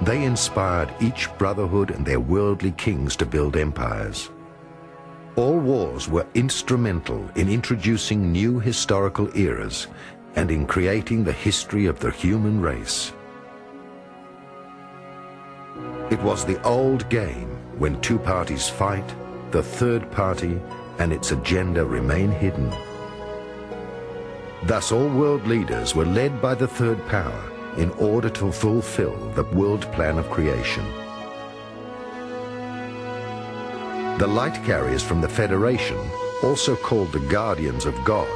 They inspired each brotherhood and their worldly kings to build empires. All wars were instrumental in introducing new historical eras and in creating the history of the human race. It was the old game when two parties fight, the third party and its agenda remain hidden. Thus all world leaders were led by the third power in order to fulfill the world plan of creation. The light carriers from the Federation, also called the Guardians of God,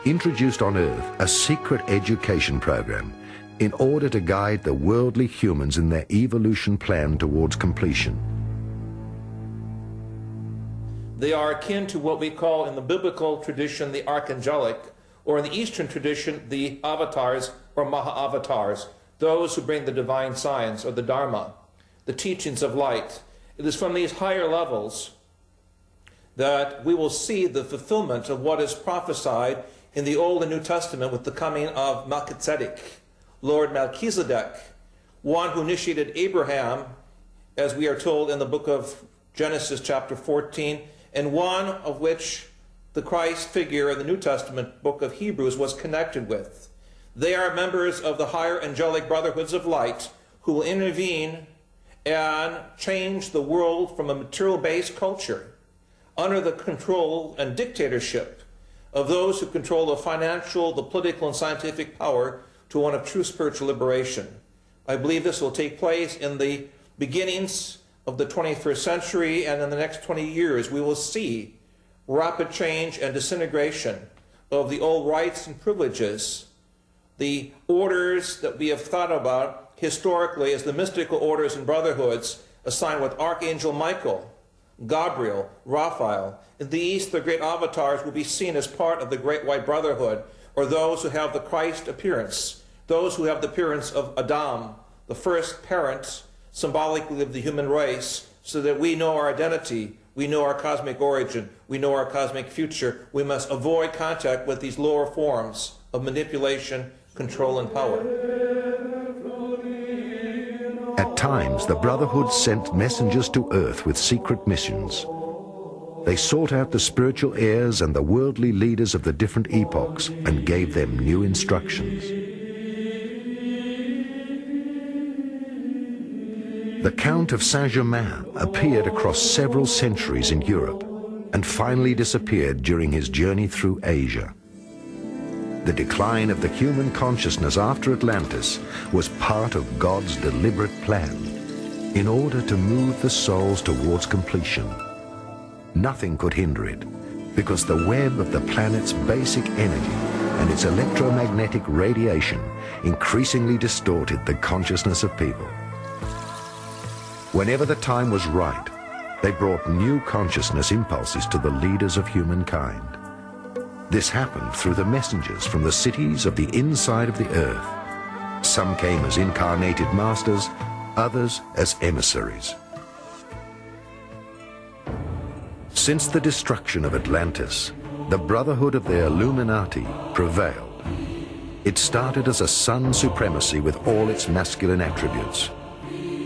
introduced on Earth a secret education program in order to guide the worldly humans in their evolution plan towards completion. They are akin to what we call in the biblical tradition the archangelic, or in the Eastern tradition the avatars or maha-avatars, those who bring the divine science or the Dharma, the teachings of light. It is from these higher levels that we will see the fulfillment of what is prophesied in the Old and New Testament with the coming of Melchizedek, Lord Melchizedek, one who initiated Abraham, as we are told in the book of Genesis chapter 14, and one of which the Christ figure in the New Testament book of Hebrews was connected with. They are members of the higher angelic brotherhoods of light who will intervene and change the world from a material-based culture under the control and dictatorship of those who control the financial, the political, and scientific power to one of true spiritual liberation. I believe this will take place in the beginnings of the 21st century, and in the next 20 years we will see rapid change and disintegration of the old rights and privileges, the orders that we have thought about historically as the mystical orders and brotherhoods assigned with Archangel Michael, Gabriel, Raphael. In the East, the great avatars will be seen as part of the Great White Brotherhood, or those who have the Christ appearance, those who have the appearance of Adam, the first parent, symbolically of the human race, so that we know our identity, we know our cosmic origin, we know our cosmic future. We must avoid contact with these lower forms of manipulation, control, and power. At times, the Brotherhood sent messengers to Earth with secret missions. They sought out the spiritual heirs and the worldly leaders of the different epochs and gave them new instructions. The Count of Saint-Germain appeared across several centuries in Europe and finally disappeared during his journey through Asia. The decline of the human consciousness after Atlantis was part of God's deliberate plan in order to move the souls towards completion. Nothing could hinder it, because the web of the planet's basic energy and its electromagnetic radiation increasingly distorted the consciousness of people. Whenever the time was right, they brought new consciousness impulses to the leaders of humankind. This happened through the messengers from the cities of the inside of the earth. Some came as incarnated masters, others as emissaries. Since the destruction of Atlantis, the Brotherhood of the Illuminati prevailed. It started as a sun supremacy with all its masculine attributes.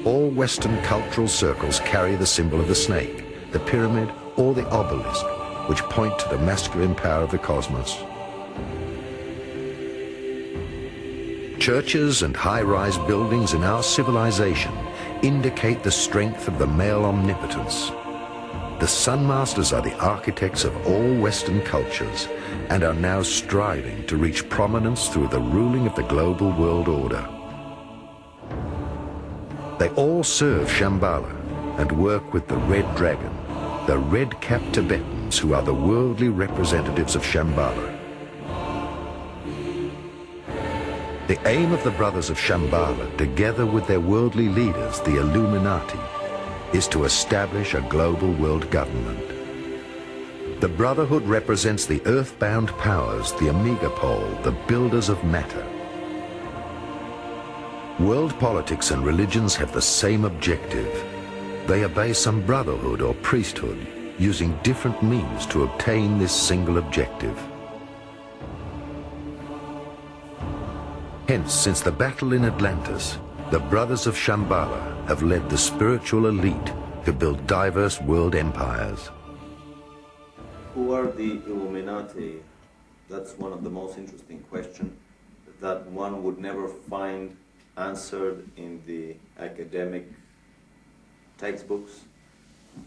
All Western cultural circles carry the symbol of the snake, the pyramid, or the obelisk, which point to the masculine power of the cosmos. Churches and high-rise buildings in our civilization indicate the strength of the male omnipotence. The Sun Masters are the architects of all Western cultures and are now striving to reach prominence through the ruling of the global world order. They all serve Shambhala and work with the Red Dragon, the red-capped Tibetans who are the worldly representatives of Shambhala. The aim of the Brothers of Shambhala, together with their worldly leaders, the Illuminati, is to establish a global world government. The Brotherhood represents the earthbound powers, the Omegapole, the builders of matter. World politics and religions have the same objective. They obey some brotherhood or priesthood, using different means to obtain this single objective. Hence, since the battle in Atlantis, The brothers of Shambhala have led the spiritual elite to build diverse world empires. Who are the Illuminati? That's one of the most interesting questions that one would never find answered in the academic textbooks.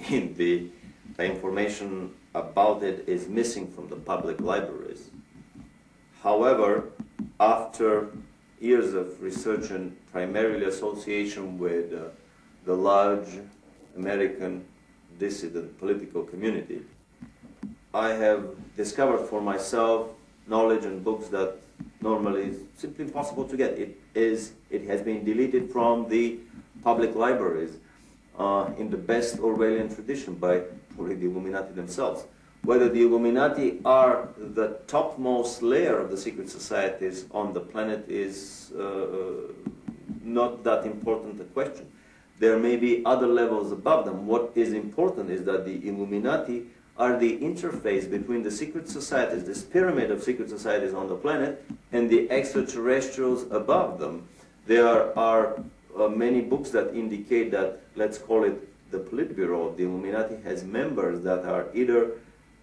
The information about it is missing from the public libraries. However, after years of research and primarily association with the large American dissident political community, I have discovered for myself knowledge and books that normally is simply impossible to get. It has been deleted from the public libraries in the best Orwellian tradition by probably the Illuminati themselves. Whether the Illuminati are the topmost layer of the secret societies on the planet is not that important a question. There may be other levels above them. What is important is that the Illuminati are the interface between the secret societies, this pyramid of secret societies on the planet, and the extraterrestrials above them. There are many books that indicate that, let's call it the Politburo, the Illuminati has members that are either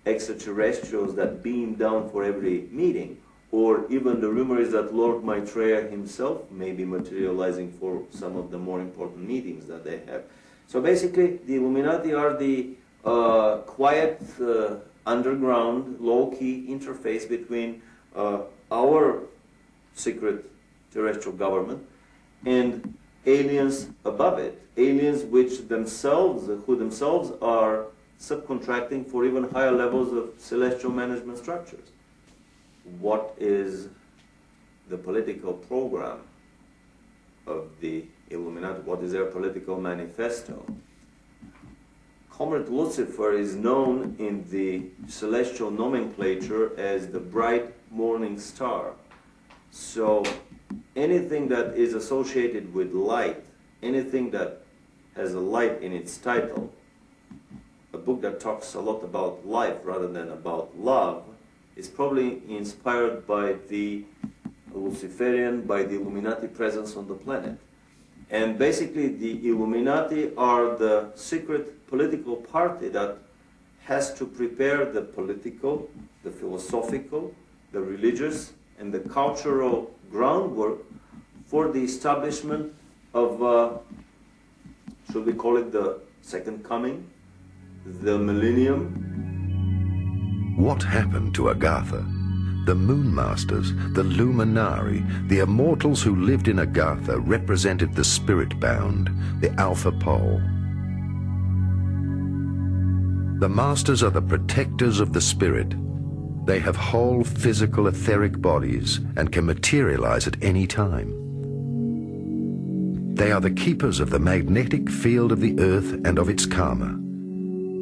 extraterrestrials that beam down for every meeting, or even the rumor is that Lord Maitreya himself may be materializing for some of the more important meetings that they have. So basically, the Illuminati are the quiet, underground, low-key interface between our secret terrestrial government and aliens above it, aliens which themselves, who themselves are subcontracting for even higher levels of celestial management structures. What is the political program of the Illuminati? What is their political manifesto? Comrade Lucifer is known in the celestial nomenclature as the bright morning star. So anything that is associated with light, anything that has a light in its title, a book that talks a lot about life rather than about love, is probably inspired by the Luciferian, by the Illuminati presence on the planet. And basically the Illuminati are the secret political party that has to prepare the political, the philosophical, the religious, and the cultural groundwork for the establishment of, should we call it the second coming, the millennium? What happened to Agartha? The Moon Masters, the Luminari, the immortals who lived in Agartha represented the spirit-bound, the Alpha Pole. The Masters are the protectors of the spirit. They have whole physical etheric bodies and can materialize at any time. They are the keepers of the magnetic field of the earth and of its karma.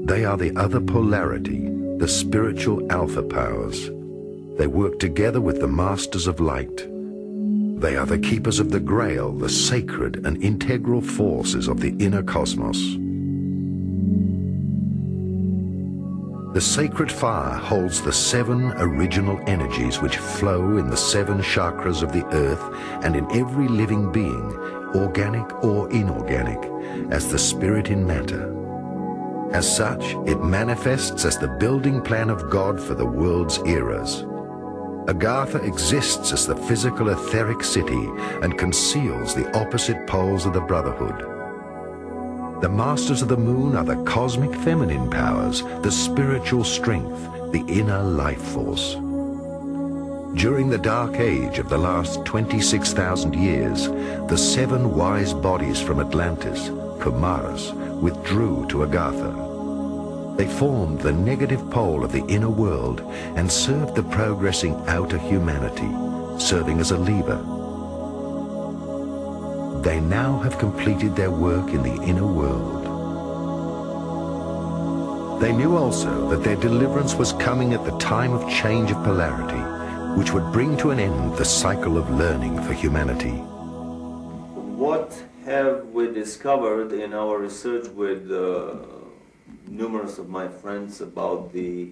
They are the other polarity, the spiritual alpha powers. They work together with the Masters of Light. They are the keepers of the Grail, the sacred and integral forces of the inner cosmos. The sacred fire holds the 7 original energies which flow in the 7 chakras of the earth and in every living being, organic or inorganic, as the spirit in matter. As such, it manifests as the building plan of God for the world's eras. Agartha exists as the physical etheric city and conceals the opposite poles of the Brotherhood. The Masters of the Moon are the cosmic feminine powers, the spiritual strength, the inner life force. During the dark age of the last 26,000 years, the 7 wise bodies from Atlantis, Kumaras, withdrew to Agartha. They formed the negative pole of the inner world and served the progressing outer humanity, serving as a lever. They now have completed their work in the inner world. They knew also that their deliverance was coming at the time of change of polarity, which would bring to an end the cycle of learning for humanity. What have we discovered in our research with numerous of my friends about the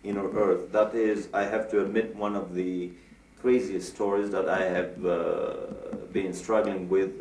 inner earth? That is, I have to admit, one of the craziest stories that I have been struggling with